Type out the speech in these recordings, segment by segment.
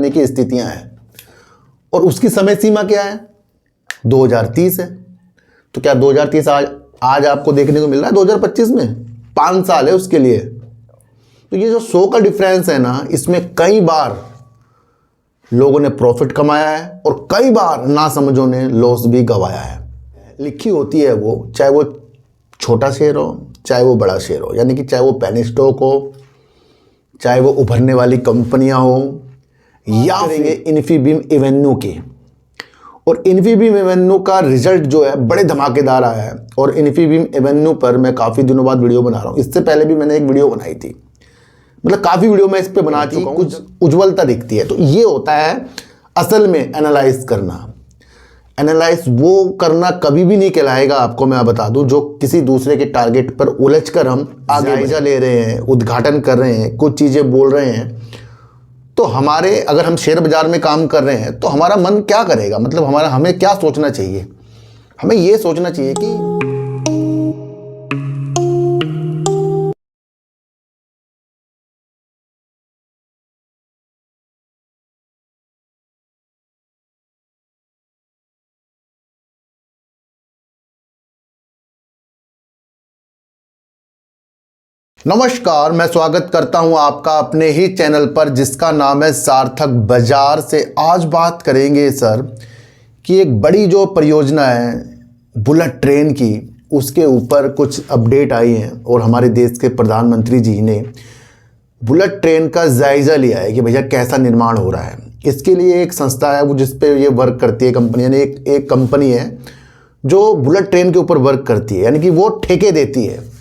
करने की स्थितियां हैं। और उसकी समय सीमा क्या है? 2030 है। तो क्या 2030 आज आपको देखने को मिल रहा है 2025 में? 5 साल है उसके लिए। तो ये जो 100 का डिफरेंस है ना, इसमें कई बार लोगों ने प्रॉफिट कमाया है और कई बार नासमझों ने लॉस भी गंवाया है। लिखी होती है वो, चाहे वो छोटा शेयर हो चाहे वो बड़ा शेयर हो, यानी कि चाहे वो पेनी स्टॉक हो, चाहे वो उभरने वाली कंपनियां हो, या फिर इन्फीबीम एवेन्यू की। और इन्फीबीम एवेन्यू का रिजल्ट जो है बड़े धमाकेदार आया है। और इन्फीबीम एवेन्यू पर मैं काफ़ी दिनों बाद वीडियो बना रहा हूँ। इससे पहले भी मैंने एक वीडियो बनाई थी, मतलब काफ़ी वीडियो मैं इस पर बना चुका हूँ। कुछ उज्ज्वलता दिखती है। तो ये होता है असल में एनालाइज करना। एनालाइज वो करना कभी भी नहीं कहलाएगा, आपको मैं बता दूं, जो किसी दूसरे के टारगेट पर उलझकर हम आगे जायजा ले रहे हैं, उद्घाटन कर रहे हैं, कुछ चीज़ें बोल रहे हैं। तो हमारे, अगर हम शेयर बाजार में काम कर रहे हैं तो हमारा मन क्या करेगा, मतलब हमें क्या सोचना चाहिए? हमें ये सोचना चाहिए कि नमस्कार, मैं स्वागत करता हूं आपका अपने ही चैनल पर जिसका नाम है सार्थक बाजार से। आज बात करेंगे सर कि एक बड़ी जो परियोजना है बुलेट ट्रेन की, उसके ऊपर कुछ अपडेट आई हैं और हमारे देश के प्रधानमंत्री जी ने बुलेट ट्रेन का जायज़ा लिया है कि भैया कैसा निर्माण हो रहा है। इसके लिए एक संस्था है वो जिस पे ये वर्क करती है कंपनी, यानी एक कंपनी है जो बुलेट ट्रेन के ऊपर वर्क करती है, यानी कि वो ठेके देती है।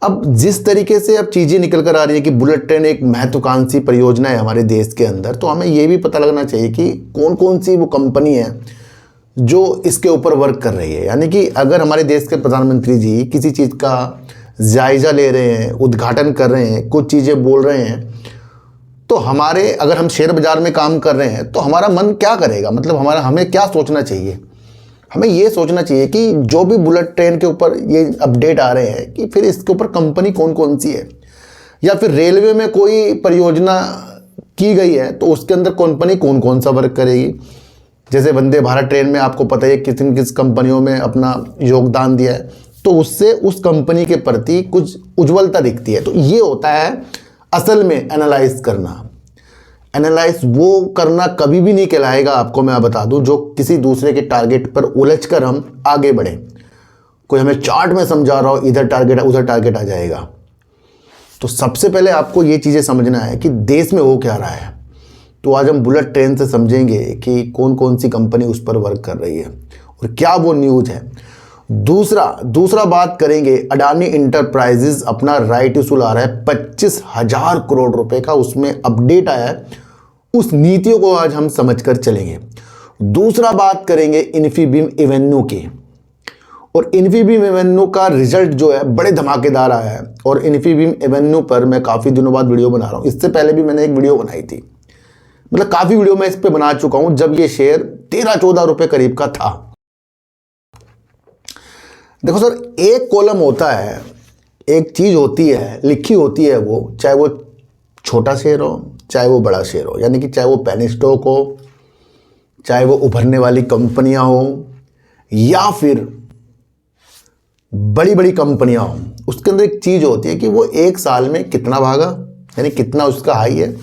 अब जिस तरीके से अब चीज़ें निकल कर आ रही है कि बुलेट ट्रेन एक महत्वाकांक्षी परियोजना है हमारे देश के अंदर, तो हमें ये भी पता लगना चाहिए कि कौन कौन सी वो कंपनी है जो इसके ऊपर वर्क कर रही है। यानी कि अगर हमारे देश के प्रधानमंत्री जी किसी चीज़ का जायज़ा ले रहे हैं, उद्घाटन कर रहे हैं, कुछ चीज़ें बोल रहे हैं, तो अगर हम शेयर बाजार में काम कर रहे हैं तो हमारा मन क्या करेगा, मतलब हमें क्या सोचना चाहिए? हमें ये सोचना चाहिए कि जो भी बुलेट ट्रेन के ऊपर ये अपडेट आ रहे हैं कि फिर इसके ऊपर कंपनी कौन कौन सी है, या फिर रेलवे में कोई परियोजना की गई है तो उसके अंदर कंपनी कौन कौन सा वर्क करेगी। जैसे वंदे भारत ट्रेन में आपको पता है किस कंपनियों में अपना योगदान दिया है, तो उससे उस कंपनी के प्रति कुछ उज्ज्वलता दिखती है। तो ये होता है असल में एनालाइज करना। एनालाइज वो करना कभी भी नहीं कहलाएगा, आपको मैं बता दूं, जो किसी दूसरे के टारगेट पर उलझकर हम आगे बढ़ें। कोई हमें चार्ट में समझा रहा हो, इधर टारगेट है उधर टारगेट आ जाएगा। तो सबसे पहले आपको ये चीज़ें समझना है कि देश में हो क्या रहा है। तो आज हम बुलेट ट्रेन से समझेंगे कि कौन कौन सी कंपनी उस पर वर्क कर रही है और क्या वो न्यूज़ है। दूसरा बात करेंगे, अडानी इंटरप्राइजेज अपना राइट इशू ला रहा है 25,000 करोड़ रुपए का, उसमें अपडेट आया है। उस नीतियों को आज हम समझकर चलेंगे। दूसरा बात करेंगे इन्फीबीम एवेन्यू की। और इन्फीबीम एवेन्यू का रिजल्ट जो है बड़े धमाकेदार आया है। और इन्फीबीम एवेन्यू पर मैं काफ़ी दिनों बाद वीडियो बना रहा हूँ। इससे पहले भी मैंने एक वीडियो बनाई थी, मतलब काफ़ी वीडियो मैं इस पर बना चुका हूँ जब ये शेयर 13-14 रुपये करीब का था। देखो सर, एक कॉलम होता है, एक चीज़ होती है, लिखी होती है वो, चाहे वो छोटा शेयर हो चाहे वो बड़ा शेयर हो, यानी कि चाहे वो पेनी स्टॉक हो, चाहे वो उभरने वाली कंपनियां हो, या फिर बड़ी बड़ी कंपनियां हो। उसके अंदर एक चीज़ होती है कि वो एक साल में कितना भागा, यानी कितना उसका हाई है,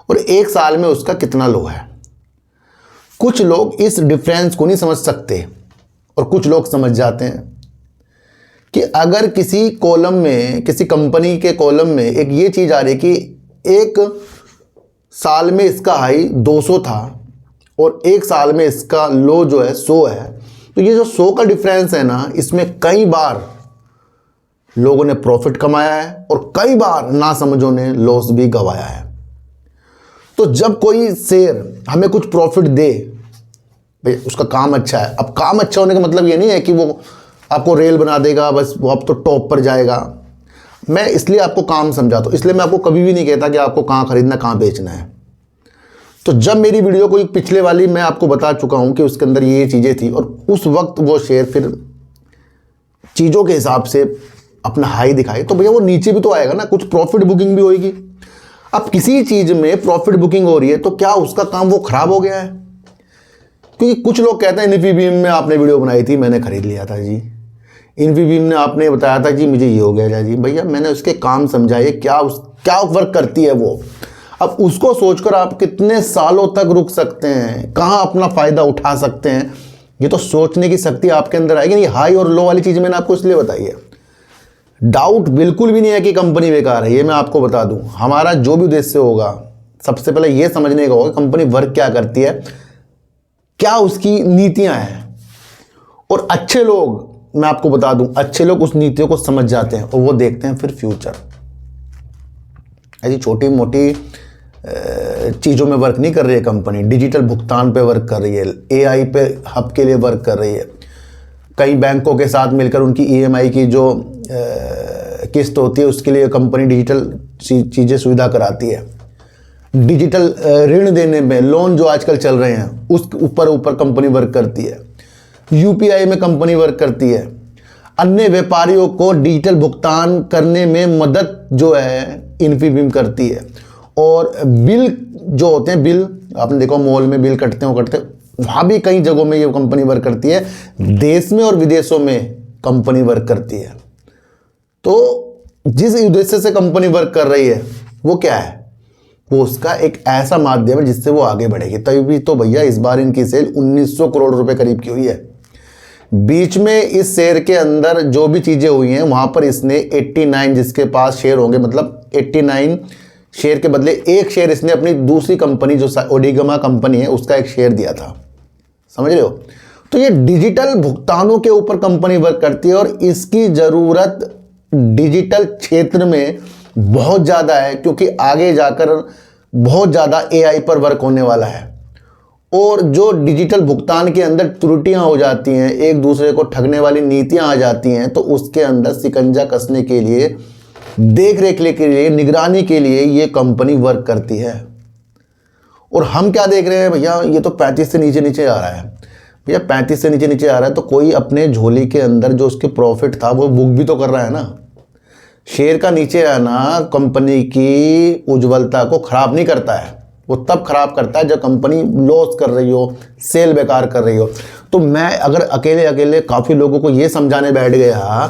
और एक साल में उसका कितना लो है। कुछ लोग इस डिफरेंस को नहीं समझ सकते और कुछ लोग समझ जाते हैं कि अगर किसी कॉलम में, किसी कंपनी के कॉलम में एक ये चीज़ आ रही है कि एक साल में इसका हाई 200 था और एक साल में इसका लो जो है 100 है, तो ये जो 100 का डिफरेंस है ना, इसमें कई बार लोगों ने प्रॉफिट कमाया है और कई बार नासमझों ने लॉस भी गंवाया है। तो जब कोई शेयर हमें कुछ प्रॉफिट दे, भाई उसका काम अच्छा है। अब काम अच्छा होने का मतलब ये नहीं है कि वो आपको रेल बना देगा, बस वो अब तो टॉप पर जाएगा। मैं इसलिए आपको काम समझाता हूँ, इसलिए मैं आपको कभी भी नहीं कहता कि आपको कहाँ खरीदना कहाँ बेचना है। तो जब मेरी वीडियो कोई पिछले वाली मैं आपको बता चुका हूँ कि उसके अंदर ये चीज़ें थी और उस वक्त वो शेयर फिर चीज़ों के हिसाब से अपना हाई दिखाए, तो भैया वो नीचे भी तो आएगा ना, कुछ प्रॉफिट बुकिंग भी होएगी। अब किसी चीज़ में प्रॉफिट बुकिंग हो रही है तो क्या उसका काम वो खराब हो गया है? क्योंकि कुछ लोग कहते हैं इन्फीबीम में आपने वीडियो बनाई थी, मैंने खरीद लिया था जी। इन्फीबीम ने आपने बताया था जी मुझे ये हो गया जी। भैया मैंने उसके काम समझाए, क्या वर्क करती है वो। अब उसको सोचकर आप कितने सालों तक रुक सकते हैं, कहाँ अपना फ़ायदा उठा सकते हैं, ये तो सोचने की शक्ति आपके अंदर आएगी। ये हाई और लो वाली चीज़ मैंने आपको इसलिए बताई है। डाउट बिल्कुल भी नहीं है कि कंपनी बेकार है, ये मैं आपको बता दूं। हमारा जो भी उद्देश्य होगा सबसे पहले ये समझने का होगा कंपनी वर्क क्या करती है, क्या उसकी नीतियां हैं। और अच्छे लोग, मैं आपको बता दूं, अच्छे लोग उस नीतियों को समझ जाते हैं और वो देखते हैं फिर फ्यूचर। ऐसी छोटी मोटी चीज़ों में वर्क नहीं कर रही है कंपनी, डिजिटल भुगतान पे वर्क कर रही है, एआई पे हब के लिए वर्क कर रही है। कई बैंकों के साथ मिलकर उनकी ईएमआई की जो किस्त होती है उसके लिए कंपनी डिजिटल चीज़ें सुविधा कराती है। डिजिटल ऋण देने में, लोन जो आजकल चल रहे हैं उस ऊपर कंपनी वर्क करती है। यूपीआई में कंपनी वर्क करती है। अन्य व्यापारियों को डिजिटल भुगतान करने में मदद जो है इन्फीबीम करती है। और बिल जो होते हैं, बिल आपने देखो मॉल में बिल कटते हैं, वहाँ भी कई जगहों में ये कंपनी वर्क करती है। देश में और विदेशों में कंपनी वर्क करती है। तो जिस उद्देश्य से कंपनी वर्क कर रही है वो क्या है, वो उसका एक ऐसा माध्यम है जिससे वो आगे बढ़ेगी। तभी तो भैया इस बार इनकी सेल 1900 करोड़ रुपए करीब की हुई है। बीच में इस शेयर के अंदर जो भी चीज़ें हुई हैं वहाँ पर इसने 89, जिसके पास शेयर होंगे, मतलब 89 शेयर के बदले एक शेयर इसने अपनी दूसरी कंपनी जो ओडिगमा कंपनी है उसका एक शेयर दिया था। समझ रहे हो? तो ये डिजिटल भुगतानों के ऊपर कंपनी वर्क करती है और इसकी ज़रूरत डिजिटल क्षेत्र में बहुत ज़्यादा है, क्योंकि आगे जाकर बहुत ज़्यादा एआई पर वर्क होने वाला है। और जो डिजिटल भुगतान के अंदर त्रुटियां हो जाती हैं, एक दूसरे को ठगने वाली नीतियां आ जाती हैं, तो उसके अंदर शिकंजा कसने के लिए, देख रेख के लिए, निगरानी के लिए ये कंपनी वर्क करती है। और हम क्या देख रहे हैं भैया, ये तो 35 से नीचे नीचे आ रहा है। भैया 35 से नीचे नीचे आ रहा है तो कोई अपने झोली के अंदर जो उसके प्रॉफिट था वो बुक भी तो कर रहा है ना। शेयर का नीचे आना कंपनी की उज्ज्वलता को खराब नहीं करता है, वो तब खराब करता है जब कंपनी लॉस कर रही हो, सेल बेकार कर रही हो। तो मैं अगर अकेले अकेले काफ़ी लोगों को ये समझाने बैठ गया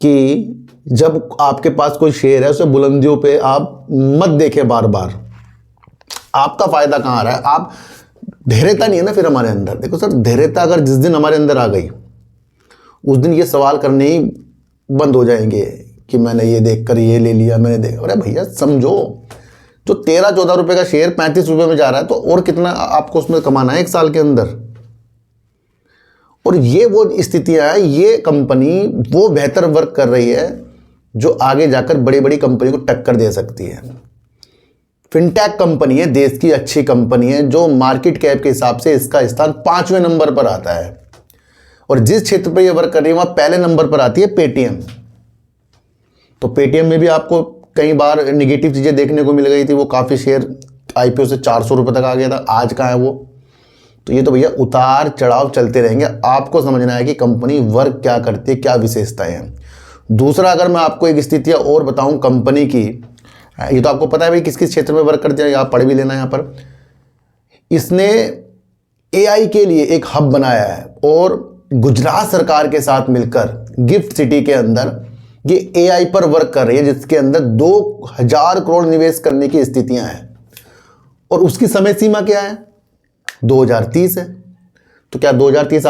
कि जब आपके पास कोई शेयर है उसे बुलंदियों पे आप मत देखें बार बार, आपका फायदा कहाँ आ रहा है। आप धैर्यता नहीं है ना फिर हमारे अंदर। देखो सर, धैर्यता अगर जिस दिन हमारे अंदर आ गई उस दिन ये सवाल करने ही बंद हो जाएंगे कि मैंने ये देखकर ये ले लिया, मैंने देखा। अरे भैया समझो, जो 13-14 रुपए का शेयर 35 रुपए में जा रहा है तो और कितना आपको उसमें कमाना है एक साल के अंदर। और ये वो स्थितियां हैं, ये कंपनी वो बेहतर वर्क कर रही है जो आगे जाकर बड़ी बड़ी कंपनी को टक्कर दे सकती है। फिनटेक कंपनी है, देश की अच्छी कंपनी है, जो मार्केट कैप के हिसाब से इसका स्थान 5वें नंबर पर आता है। और जिस क्षेत्र पर यह वर्क कर रही है वहां पहले नंबर पर आती है पेटीएम। तो पेटीएम में भी आपको कई बार निगेटिव चीज़ें देखने को मिल गई थी। वो काफ़ी शेयर आईपीओ से 400 रुपये तक आ गया था, आज कहाँ है वो। तो ये तो भैया उतार चढ़ाव चलते रहेंगे। आपको समझना है कि कंपनी वर्क क्या करती है, क्या विशेषताएं हैं। दूसरा, अगर मैं आपको एक स्थितियाँ और बताऊं कंपनी की, ये तो आपको पता है भाई किस किस क्षेत्र में वर्क करती है, आप पढ़ भी लेना। यहाँ पर इसने एआई के लिए एक हब बनाया है और गुजरात सरकार के साथ मिलकर गिफ्ट सिटी के अंदर ये एआई पर वर्क कर रही है, जिसके अंदर 2000 करोड़ निवेश करने की स्थितियां हैं। और उसकी समय सीमा क्या है? 2030 है। तो क्या 2030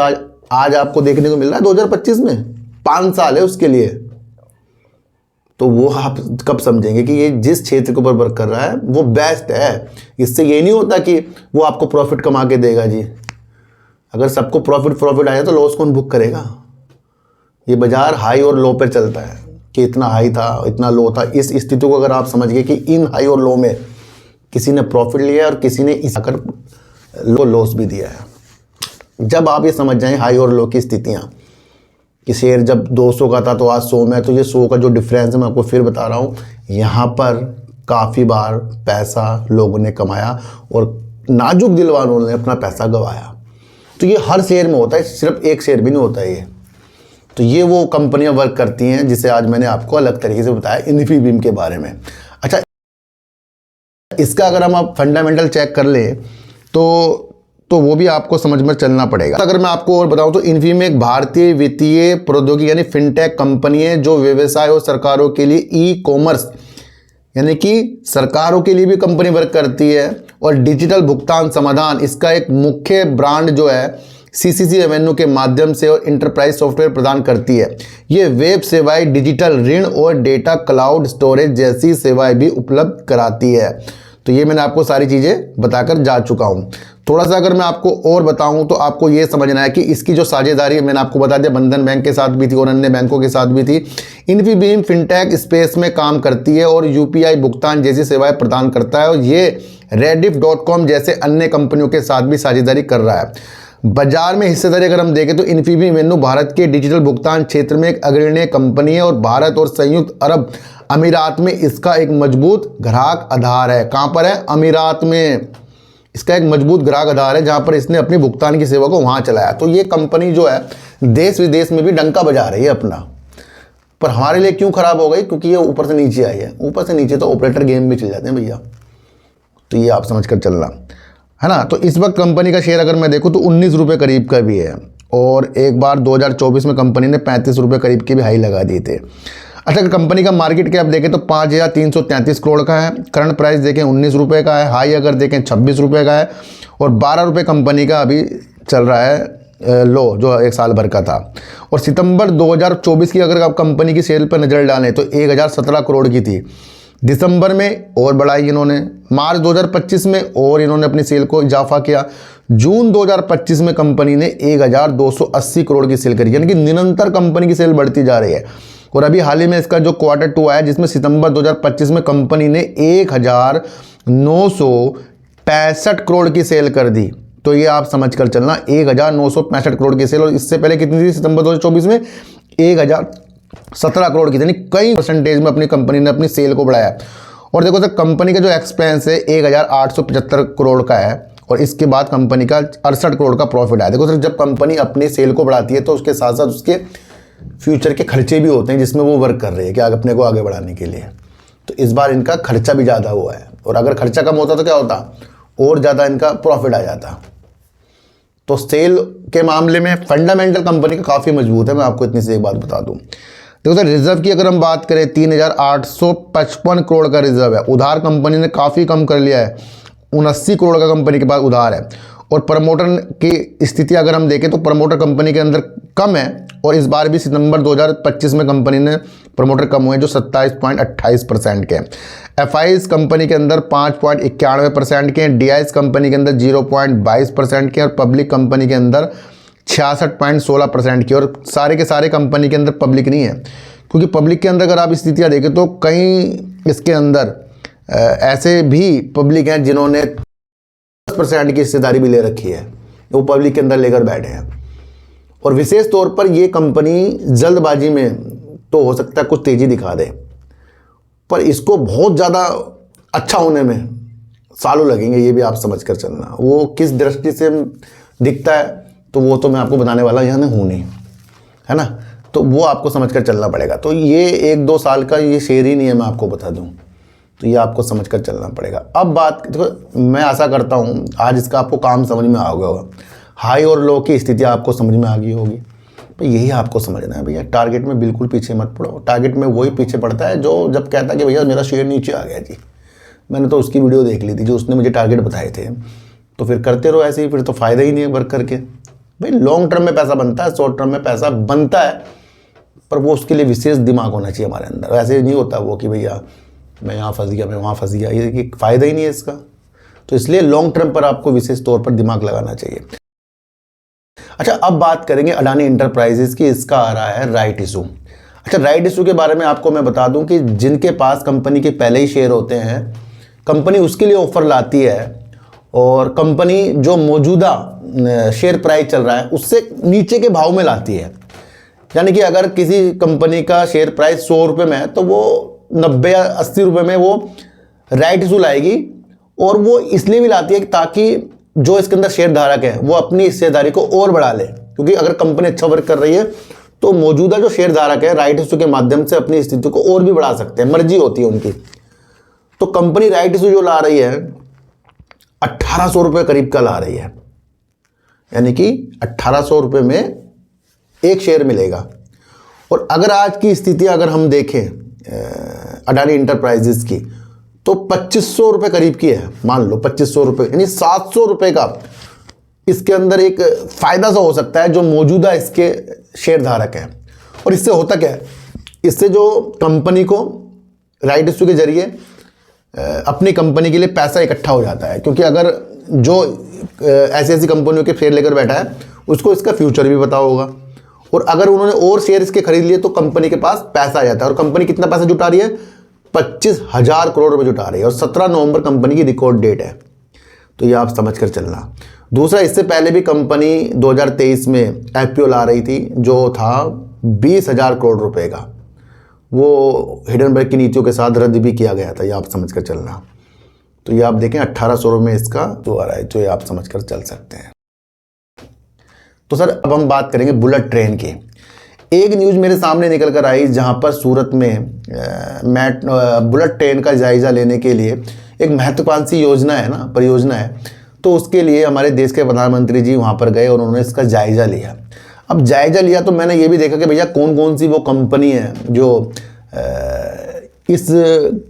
आज आपको देखने को मिल रहा है 2025 में? 5 साल है उसके लिए। तो वो आप कब समझेंगे कि ये जिस क्षेत्र के ऊपर वर्क कर रहा है वो बेस्ट है। इससे ये नहीं होता कि वो आपको प्रॉफिट कमा के देगा जी। अगर सबको प्रॉफिट आया तो लॉस कौन बुक करेगा? ये बाजार हाई और लो पर चलता है कि इतना हाई था, इतना लो था। इस स्थिति को अगर आप समझ गए कि इन हाई और लो में किसी ने प्रॉफिट लिया है और किसी ने इस आकर लॉस भी दिया है। जब आप ये समझ जाएं हाई और लो की स्थितियाँ, कि शेयर जब 200 का था तो आज 100 में, तो ये 100 का जो डिफरेंस है मैं आपको फिर बता रहा हूँ, यहाँ पर काफ़ी बार पैसा लोगों ने कमाया और नाजुक दिल वालों ने अपना पैसा गंवाया। तो ये हर शेयर में होता है, सिर्फ एक शेयर भी नहीं होता है ये। तो ये वो कंपनियां वर्क करती हैं जिसे आज मैंने आपको अलग तरीके से बताया इन्फीबीम के बारे में। अच्छा, इसका अगर हम आप फंडामेंटल चेक कर लें तो वो भी आपको समझ में चलना पड़ेगा। अगर मैं आपको और बताऊं तो इन्फीबीम एक भारतीय वित्तीय प्रौद्योगिकी यानी फिनटेक कंपनी है जो व्यवसाय और सरकारों के लिए ई कॉमर्स यानी कि सरकारों के लिए भी कंपनी वर्क करती है और डिजिटल भुगतान समाधान इसका एक मुख्य ब्रांड जो है सीसीसी रेवेन्यू के माध्यम से और इंटरप्राइज सॉफ्टवेयर प्रदान करती है। ये वेब सेवाएं, डिजिटल ऋण और डेटा क्लाउड स्टोरेज जैसी सेवाएं भी उपलब्ध कराती है। तो ये मैंने आपको सारी चीज़ें बताकर जा चुका हूँ। थोड़ा सा अगर मैं आपको और बताऊं तो आपको ये समझना है कि इसकी जो साझेदारी मैंने आपको बता दिया बंधन बैंक के साथ भी थी और अन्य बैंकों के साथ भी थी। इन्फीबीम फिनटेक स्पेस में काम करती है और यूपीआई भुगतान जैसी सेवाएं प्रदान करता है और ये रेडिफ.com जैसे अन्य कंपनियों के साथ भी साझेदारी कर रहा है। बाजार में हिस्सेदारी अगर हम देखें तो इन्फीबीम वेन्यू भारत के डिजिटल भुगतान क्षेत्र में एक अग्रणी कंपनी है और भारत और संयुक्त अरब अमीरात में इसका एक मजबूत ग्राहक आधार है। कहाँ पर है? अमीरात में इसका एक मजबूत ग्राहक आधार है जहाँ पर इसने अपनी भुगतान की सेवा को वहाँ चलाया। तो ये कंपनी जो है देश विदेश में भी डंका बजा रही है अपना। पर हमारे लिए क्यों खराब हो गई? क्योंकि ये ऊपर से नीचे आई है। ऊपर से नीचे तो ऑपरेटर गेम में चल जाते हैं भैया। तो ये आप समझ कर चलना है ना। तो इस वक्त कंपनी का शेयर अगर मैं देखूँ तो 19 रुपये करीब का भी है और एक बार 2024 में कंपनी ने 35 रुपये करीब के भी हाई लगा दिए थे। अच्छा, अगर कंपनी का मार्केट कैप देखें तो 5333 करोड़ का है। करंट प्राइस देखें 19 रुपये का है। हाई अगर देखें 26 रुपये का है और 12 रुपये कंपनी का अभी चल रहा है लो जो एक साल भर का था। और सितंबर 2024 की अगर आप कंपनी की सेल पर नज़र डालें तो 1017 करोड़ की थी। दिसंबर में और बढ़ाई इन्होंने, मार्च 2025 में और इन्होंने अपनी सेल को इजाफा किया। जून 2025 में कंपनी ने 1280 करोड़ की सेल करी, यानी कि निरंतर कंपनी की सेल बढ़ती जा रही है। और अभी हाल ही में इसका जो क्वार्टर 2 आया जिसमें सितंबर 2025 में कंपनी ने 1965 करोड़ की सेल कर दी। तो ये आप समझ कर चलना 1965 करोड़ की सेल। और इससे पहले कितनी थी? सितंबर 2024 में 1017 करोड़ की थी। यानी कई परसेंटेज में अपनी कंपनी ने अपनी सेल को बढ़ाया। और देखो सर, कंपनी का जो एक्सपेंस है 1875 करोड़ का है और इसके बाद कंपनी का 68 करोड़ का प्रॉफिट आया। देखो सर, जब कंपनी अपनी सेल को बढ़ाती है तो उसके साथ साथ उसके फ्यूचर के खर्चे भी होते हैं जिसमें वो वर्क कर रही है कि अपने को आगे बढ़ाने के लिए। तो इस बार इनका खर्चा भी ज़्यादा हुआ है और अगर खर्चा कम होता तो क्या होता? और ज़्यादा इनका प्रॉफिट आ जाता। तो सेल के मामले में फंडामेंटल कंपनी का काफ़ी मजबूत है। मैं आपको इतनी सी एक बात बता दूं। देखो सर, रिजर्व की अगर हम बात करें 3855 करोड़ का रिजर्व है। उधार कंपनी ने काफ़ी कम कर लिया है, 79 करोड़ का कंपनी के पास उधार है। और प्रमोटर की स्थिति अगर हम देखें तो प्रमोटर कंपनी के अंदर कम है और इस बार भी सितंबर 2025 में कंपनी ने प्रमोटर कम हुए जो 27.28% के हैं। एफआईज कंपनी के अंदर 5.91% के हैं। डीआईज कंपनी के अंदर 0.22% के और पब्लिक कंपनी के अंदर 66.16% की। और सारे के सारे कंपनी के अंदर पब्लिक नहीं है, क्योंकि पब्लिक के अंदर अगर आप स्थितियाँ देखें तो कई इसके अंदर ऐसे भी पब्लिक हैं जिन्होंने 10% की हिस्सेदारी भी ले रखी है, वो पब्लिक के अंदर लेकर बैठे हैं। और विशेष तौर पर ये कंपनी जल्दबाजी में तो हो सकता है कुछ तेज़ी दिखा दे, पर इसको बहुत ज़्यादा अच्छा होने में सालों लगेंगे। ये भी आप समझ कर चलना। वो किस दृष्टि से दिखता है तो वो तो मैं आपको बताने वाला यहाँ हूँ नहीं, है ना। तो वो आपको समझ कर चलना पड़ेगा। तो ये 1-2 साल का ये शेयर ही नहीं है, मैं आपको बता दूँ। तो ये आपको समझ कर चलना पड़ेगा। अब बात देखो, मैं आशा करता हूँ आज इसका आपको काम समझ में आ गया होगा। हाई और लो की स्थिति आपको समझ में आ गई होगी। तो यही आपको समझना है भैया, टारगेट में बिल्कुल पीछे मत पड़ो। टारगेट में वही पीछे पड़ता है जो जब कहता है कि भैया मेरा शेयर नीचे आ गया जी। मैंने तो उसकी वीडियो देख ली थी जो उसने मुझे टारगेट बताए थे। तो फिर करते रहो ऐसे ही, फिर तो फ़ायदा ही नहीं है वर्क करके। भाई लॉन्ग टर्म में पैसा बनता है, शॉर्ट टर्म में पैसा बनता है, पर वो उसके लिए विशेष दिमाग होना चाहिए हमारे अंदर। ऐसे नहीं होता वो कि भैया मैं यहाँ फंस गया, मैं वहाँ फंस गया, ये फ़ायदा ही नहीं है इसका। तो इसलिए लॉन्ग टर्म पर आपको विशेष तौर पर दिमाग लगाना चाहिए। अच्छा, अब बात करेंगे अडानी इंटरप्राइजेज की। इसका आ रहा है राइट इशू। अच्छा, राइट इशू के बारे में आपको मैं बता दूं कि जिनके पास कंपनी के पहले ही शेयर होते हैं, कंपनी उसके लिए ऑफर लाती है और कंपनी जो मौजूदा शेयर प्राइस चल रहा है उससे नीचे के भाव में लाती है। यानी कि अगर किसी कंपनी का शेयर प्राइस 100 रुपये में है तो वो 90 या 80 रुपये में वो राइट इशू लाएगी। और वो इसलिए भी लाती है ताकि जो इसके अंदर शेयर धारक है वो अपनी हिस्सेदारी को और बढ़ा ले, क्योंकि अगर कंपनी अच्छा वर्क कर रही है तो मौजूदा जो शेयर धारक है राइट इशू के माध्यम से अपनी स्थिति को और भी बढ़ा सकते हैं, मर्जी होती है उनकी। तो कंपनी राइट इशू जो ला रही है 1800 रुपये करीब का ला रही है, यानी कि 1800 रुपये में एक शेयर मिलेगा। और अगर आज की स्थिति अगर हम देखें अडानी इंटरप्राइजेस की, तो 2500 रुपये करीब की है, मान लो 2500 रुपये, यानी 700 रुपये का इसके अंदर एक फ़ायदा सा हो सकता है जो मौजूदा इसके शेयर धारक हैं। और इससे होता क्या है, इससे जो कंपनी को राइट इशू के जरिए अपनी कंपनी के लिए पैसा इकट्ठा हो जाता है, क्योंकि अगर जो ऐसी ऐसी कंपनियों के शेयर लेकर बैठा है उसको इसका फ्यूचर भी पता होगा, और अगर उन्होंने और शेयर इसके खरीद लिए तो कंपनी के पास पैसा आ जाता है। और कंपनी कितना पैसा जुटा रही है, 25,000 करोड़ रुपए जुटा रही है, और 17 नवंबर कंपनी की रिकॉर्ड डेट है, तो ये आप समझ कर चलना। दूसरा, इससे पहले भी कंपनी 2023 में IPO ला रही थी जो था 20,000 करोड़ रुपए का, वो हिडनबर्ग की नीतियों के साथ रद्द भी किया गया था, ये आप समझ कर चलना। तो ये आप देखें 1800 में इसका जो आ रहा है, तो ये आप समझ कर चल सकते हैं। तो सर अब हम बात करेंगे बुलेट ट्रेन की। एक न्यूज़ मेरे सामने निकल कर आई जहां पर सूरत में बुलेट ट्रेन का जायज़ा लेने के लिए एक महत्वाकांक्षी योजना है ना, परियोजना है, तो उसके लिए हमारे देश के प्रधानमंत्री जी वहां पर गए और उन्होंने इसका जायज़ा लिया। अब जायज़ा लिया तो मैंने ये भी देखा कि भैया कौन कौन सी वो कंपनी है जो इस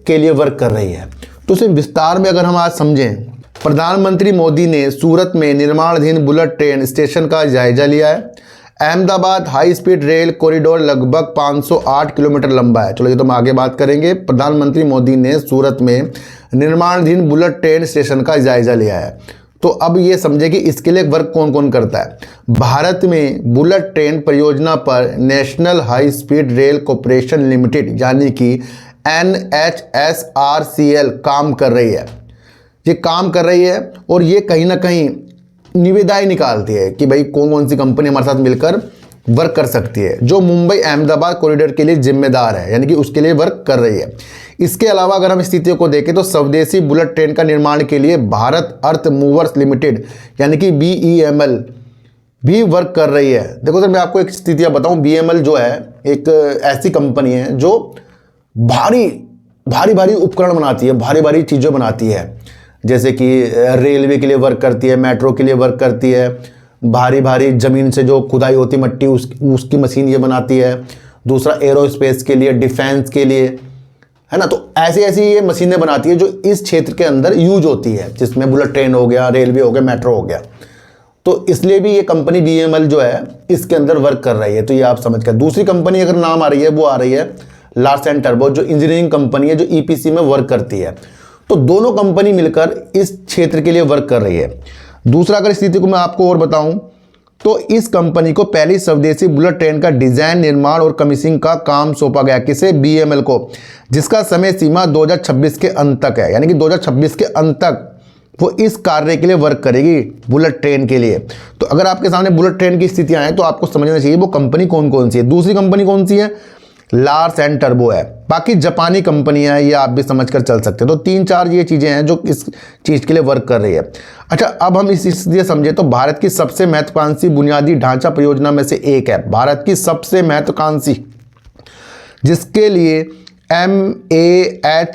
के लिए वर्क कर रही है। तो उसे विस्तार में अगर हम आज समझें, प्रधानमंत्री मोदी ने सूरत में निर्माणाधीन बुलेट ट्रेन स्टेशन का जायजा लिया है। Ahmedabad high speed rail corridor लगभग 508 किलोमीटर लंबा है। चलो ये तो हम आगे बात करेंगे। प्रधानमंत्री मोदी ने सूरत में निर्माणाधीन बुलेट ट्रेन स्टेशन का जायजा लिया है। तो अब ये समझे कि इसके लिए वर्क कौन कौन करता है। भारत में बुलेट ट्रेन परियोजना पर national high speed rail corporation limited यानी कि NHSRCL काम कर रही है। ये काम कर रही है और ये कहीं ना कहीं निविदाएं निकालती है कि भाई कौन कौन सी कंपनी हमारे साथ मिलकर वर्क कर सकती है, जो मुंबई अहमदाबाद कॉरिडोर के लिए जिम्मेदार है, यानी कि उसके लिए वर्क कर रही है। इसके अलावा अगर हम स्थितियों को देखें तो स्वदेशी बुलेट ट्रेन का निर्माण के लिए भारत अर्थ मूवर्स लिमिटेड यानी कि BEML भी वर्क कर रही है। देखो सर मैं आपको एक स्थितियाँ बताऊँ, BEML जो है एक ऐसी कंपनी है जो भारी भारी उपकरण बनाती है, भारी भारी चीज़ें बनाती है, जैसे कि रेलवे के लिए वर्क करती है, मेट्रो के लिए वर्क करती है, भारी भारी ज़मीन से जो खुदाई होती मट्टी उसकी मशीन ये बनाती है। दूसरा एरोस्पेस के लिए, डिफेंस के लिए, है ना। तो ऐसी ऐसी ये मशीनें बनाती है जो इस क्षेत्र के अंदर यूज होती है, जिसमें बुलेट ट्रेन हो गया, रेलवे हो गया, मेट्रो हो गया। तो इसलिए भी ये कंपनी BEML जो है इसके अंदर वर्क कर रही है। तो ये आप समझ कर। दूसरी कंपनी अगर नाम आ रही है वो आ रही है लार्सन टर्बो, जो इंजीनियरिंग कंपनी है, जो EPC में वर्क करती है। तो दोनों कंपनी मिलकर इस क्षेत्र के लिए वर्क कर रही है। दूसरा अगर स्थिति को मैं आपको और बताऊं तो इस कंपनी को पहली स्वदेशी बुलेट ट्रेन का डिजाइन, निर्माण और कमीशनिंग का काम सौंपा गया। किसे? BEML को, जिसका समय सीमा 2026 के अंत तक है, यानी कि 2026 के अंत तक वो इस कार्य के लिए वर्क करेगी, बुलेट ट्रेन के लिए। तो अगर आपके सामने बुलेट ट्रेन की स्थितियां हैं तो आपको समझना चाहिए वो कंपनी कौन कौन सी है। दूसरी कंपनी कौन सी है? लार्सन टर्बो है। बाकी जापानी कंपनियां हैं, ये आप भी समझ कर चल सकते हैं। तो 3-4 ये चीज़ें हैं जो इस चीज़ के लिए वर्क कर रही है। अच्छा, अब हम इसलिए समझे तो भारत की सबसे महत्वाकांक्षी बुनियादी ढांचा परियोजना में से एक है, भारत की सबसे महत्वाकांक्षी, जिसके लिए MAHSR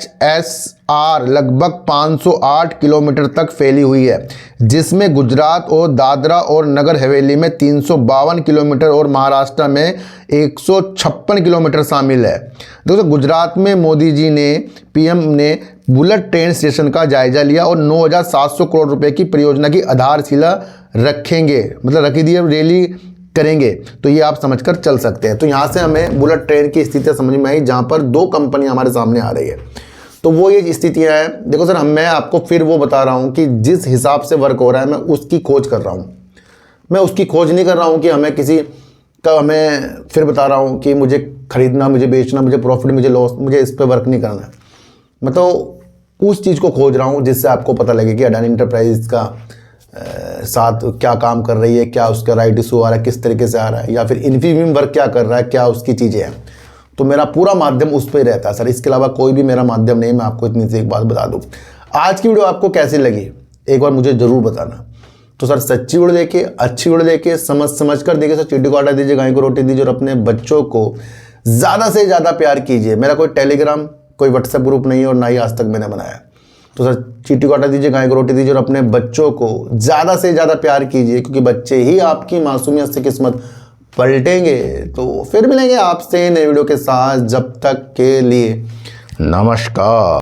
लगभग 508 किलोमीटर तक फैली हुई है, जिसमें गुजरात और दादरा और नगर हवेली में 352 किलोमीटर और महाराष्ट्र में 156 किलोमीटर शामिल है। दोस्तों, गुजरात में मोदी जी ने, PM ने बुलेट ट्रेन स्टेशन का जायजा लिया और 9,700 करोड़ रुपए की परियोजना की आधारशिला रखेंगे, मतलब रखी दी है, रैली करेंगे। तो ये आप समझकर चल सकते हैं। तो यहाँ से हमें बुलेट ट्रेन की स्थितियाँ समझ में आई जहाँ पर 2 कंपनियाँ हमारे सामने आ रही है। तो वो ये स्थितियाँ हैं। देखो सर, मैं आपको फिर वो बता रहा हूँ कि जिस हिसाब से वर्क हो रहा है मैं उसकी खोज कर रहा हूँ। मैं उसकी खोज नहीं कर रहा हूँ कि हमें किसी का, मैं फिर बता रहा हूँ कि मुझे खरीदना, मुझे बेचना, मुझे प्रॉफिट, मुझे लॉस, मुझे इस पर वर्क नहीं करना है। मैं तो उस चीज़ को खोज रहा हूँ जिससे आपको पता लगे कि अडानी इंटरप्राइजेज का साथ क्या काम कर रही है, क्या उसका राइट इशू आ रहा है, किस तरीके से आ रहा है, या फिर इन्फीबीम वर्क क्या कर रहा है, क्या उसकी चीज़ें हैं। तो मेरा पूरा माध्यम उस पर ही रहता है सर, इसके अलावा कोई भी मेरा माध्यम नहीं। मैं आपको इतनी सी एक बात बता दूँ। आज की वीडियो आपको कैसी लगी एक बार मुझे ज़रूर बताना। तो सर सच्ची वीडियो देखिए, अच्छी वीडियो देखिए, समझ कर देखिए। सर चीटी को आटा दीजिए, गाय को रोटी दीजिए और अपने बच्चों को ज़्यादा से ज़्यादा प्यार कीजिए। मेरा कोई टेलीग्राम कोई व्हाट्सएप ग्रुप नहीं है और ना ही आज तक मैंने बनाया है। तो सर चींटी को हटा दीजिए, गाय को रोटी दीजिए और अपने बच्चों को ज़्यादा से ज़्यादा प्यार कीजिए, क्योंकि बच्चे ही आपकी मासूमियत से किस्मत पलटेंगे। तो फिर मिलेंगे आपसे नए वीडियो के साथ, जब तक के लिए नमस्कार।